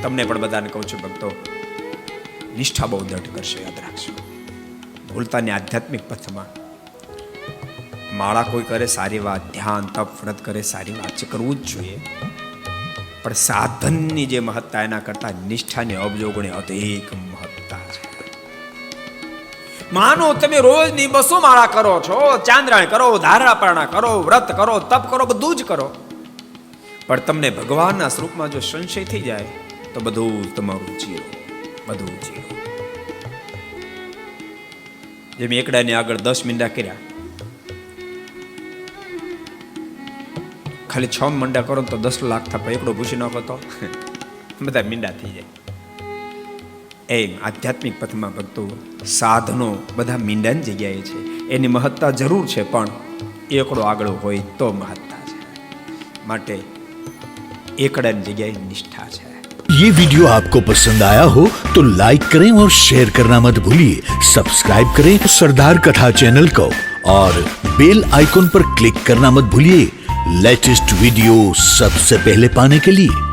તમને પણ બધાને કહું છું ભક્તો, નિષ્ઠા બહુ દ્રઢ કરશે, યાદ રાખશો. ભૂલતાની આધ્યાત્મિક પથમાં માળા કોઈ કરે સારી વાત, ધ્યાન તપ વ્રત કરે સારી વાત છે, કરવું જ જોઈએ. પણ સાધનની જે મહત્તા એના કરતા નિષ્ઠાની અબજો ગણે અધિક મહત્તા છે. માનો તમે રોજની 200 માળા કરો છો, ચાંદ્રાયણ કરો, ધારાપરણા કરો, વ્રત કરો, તપ કરો, બધું જ કરો, પણ તમને ભગવાનના સ્વરૂપમાં જો સંશય થઈ જાય તો બધું તમારું જીરો, બધું જીરો. જેમ એકડાની આગળ 10 મીંડા કર્યા, ખાલી 6 મીંડા કરો તો 10 લાખ થાય, એકડો ભૂસી નાખો તો બધા મીંડા થઈ જાય. એમ આધ્યાત્મિક પથમાં ભક્તો સાધનો બધા મીંડાની જગ્યાએ છે, એની મહત્તા જરૂર છે, પણ એકડો આગળ હોય તો મહત્તા છે. માટે એકડાની જગ્યાએ નિષ્ઠા છે. ये वीडियो आपको पसंद आया हो तो लाइक करें और शेयर करना मत भूलिए. सब्सक्राइब करें सरदार कथा चैनल को और बेल आइकॉन पर क्लिक करना मत भूलिए लेटेस्ट वीडियो सबसे पहले पाने के लिए.